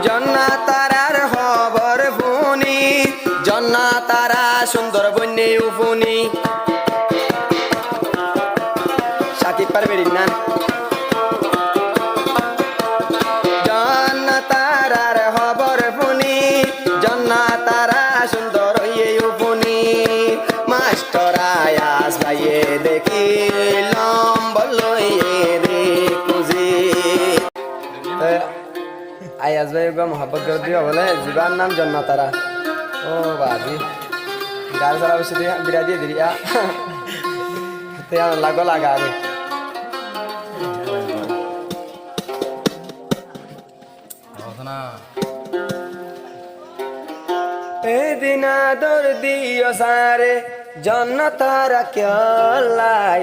জন্না তারার খবর ফুনি জন্না তারা সুন্দর বন্যে উফুনি সাকিব পারবেন না জন্না তারার খবর ফুনি জন্না তারা সুন্দর হইয়ে উফুনি মাস্টার আয়াস ভাইয়ে দেখি লম্বলইয়ে দেখুজি আয়াজ ভাই গো মোহাম্মত করে দিও বলে জীবার নাম জন্না তারা ও বাজি গাল সারা বসে দিয়া বিরা দিয়ে দিয়া তে লাগো লাগা আরে এদিন আদর দিও সারে জন্না তারা কেলাই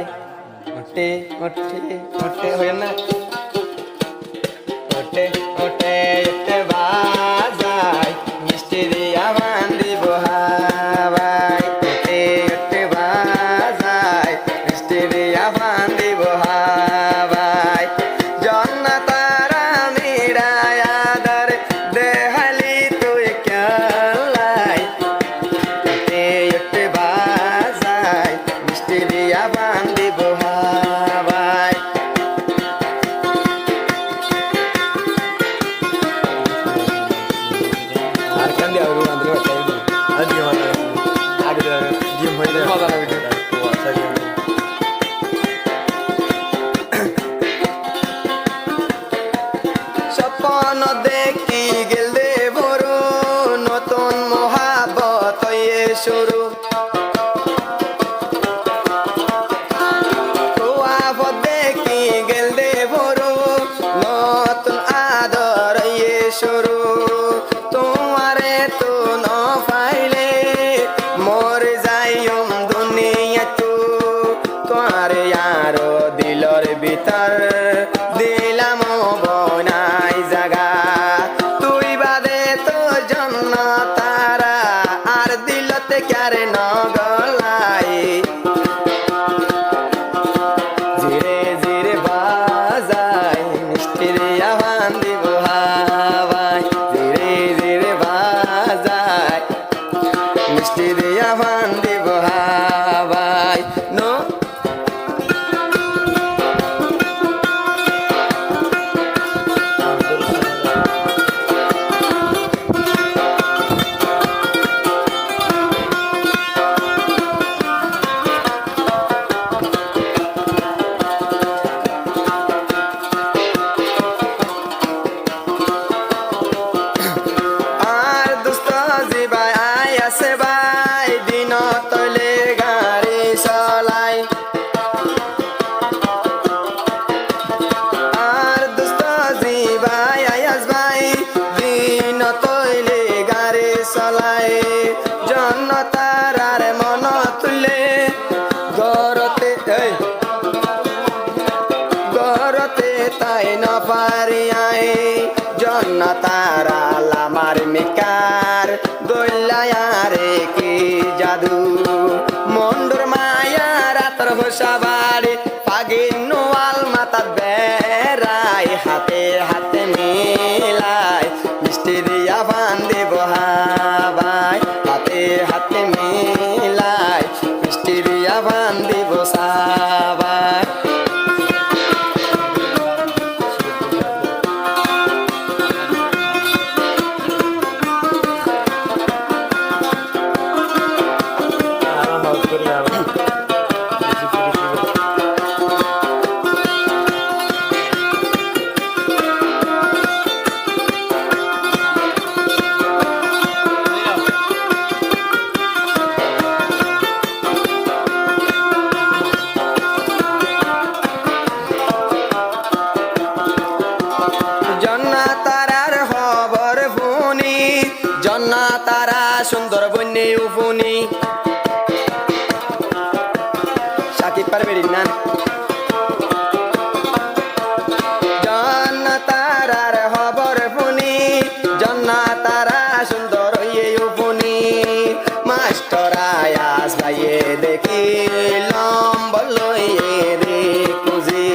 ওটে ওটে ওটে হয় না ওটে ওটে ওটে বাজাই মিষ্টি দিয়া বান্দি বহাবাই ওটে ওটে বাজাই মিষ্টি দিয়া বান্দি বহাবাই জন্না তারা মিরায় আদর দেহালি তুই কেলাই ওটে ওটে বাজাই মিষ্টি দিয়া বান্দি বহাবাই স্বপ্ন দেখি গেলে বড় নতুন মহাবত হয়ে শুরু দেখি গেলে বড় নতুন আদর হয়ে শুরু তোমারে তো ন পাইলে মোর যাইম দুনিয়া তু তোমারে আরো দিলর ভিতর দিলাম বনাই জাগা তুই বাদে তো জন্য তারা আর দিলতে ক্যারে ন গলাই জিরে জিরে বাজাই মিষ্টি রিয়া বান্দি বহাবাই জিরে জিরে বাজাই মিষ্টি রিয়া বান্দি বহাবাই নো আর দুস্ত জিবাই আই আছে ভাই দিন তলে গাড়ি চলাই আর দুস্ত জিবাই আয়াস ভাই দিন তলে গাড়ি চলাই জন্য তারার মন তুলে গরতে গরতে তাই ন পারি আই জন্য তারা লামার মিকার দোল্লায়ারে কি জাদু মন্ডুর মায়া রাতর হোসাবাড়ি পাগিন নোয়াল মাতা বেড়াই হাতে হাতে মিলাই মিষ্টি দিয়া বান্দি বহাবাই হাতে হাতে মিলাই মিষ্টি দিয়া বান্দি বসাবাই জন্না তারার খবর ফুনি জন্না তারা সুন্দর বন্যে উফুনি সাকিব পারবেন না জন্না তারার খবর ফুনি জন্না তারা সুন্দর হইয়ে উফুনি মাস্টার আয়াস ভাইয়ে দেখি লম্বলইয়ে দেখুজি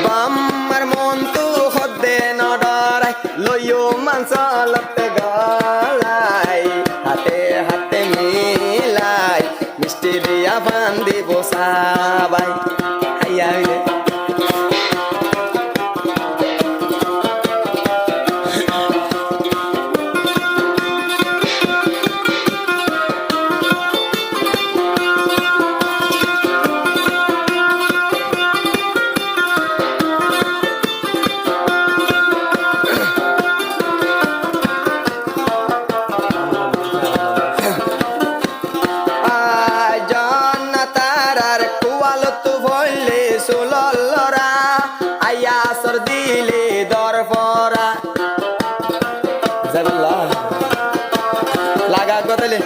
বাম্মার মন তো হদ্দে নডরাই লইও মাংস লতে গলাই হাতে হাতে মিলাই মিষ্টি দিয়া পান দিব সাবাই আইয়া হইলে সুললরা আইয়া সর দিলে দরপরা জাবিল্লাহ লাগা গতলে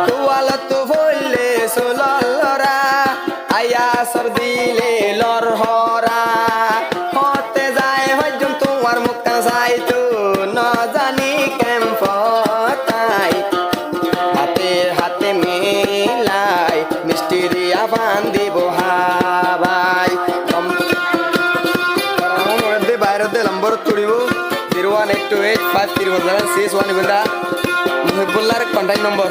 কুয়ালত বললে সুললরা আইয়া সর দিলে লরহরা হতে যায় হজম তোমার মুখটা চাইতো ন জানি কেম ফতাই হাতে হাতে মিলাই মিষ্টি দিয়া পান দিব হাবাই বাইরে নম্বর তুড়িব 018285346 মুহিবুল্লাহর কন্টাক্ট নম্বর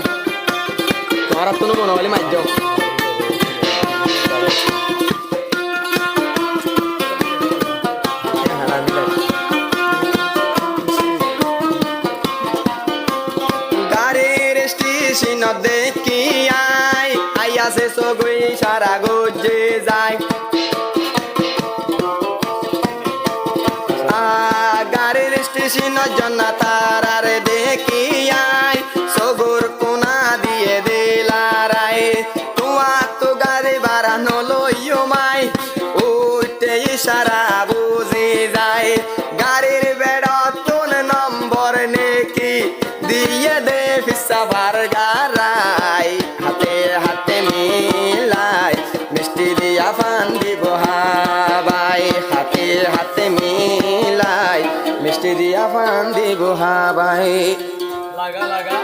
তোমার তুমি মনে হলে মাইজ গাড়ির স্টেশন দেখি আইয়া সে সগুই সারা গোজে যায় গাড়ির স্টেশন জন্না তারার দেখি আই সগুর কোনা দিয়ে দিলারাই তুয়া তো গাড়ি বাড়ানো লইও মাই উঠে ইশারা বুঝে যায় গাড়ির বেড়া তোন নম্বর নেকি দিয়ে দে ফিসা ভার গারাই হাতে হাতে মিলাই মিষ্টি দিয়া পান দিব হাবাই হাতে হাতে মিলাই মিষ্টি দিয়া পান দিব হাবাই লাগা লাগা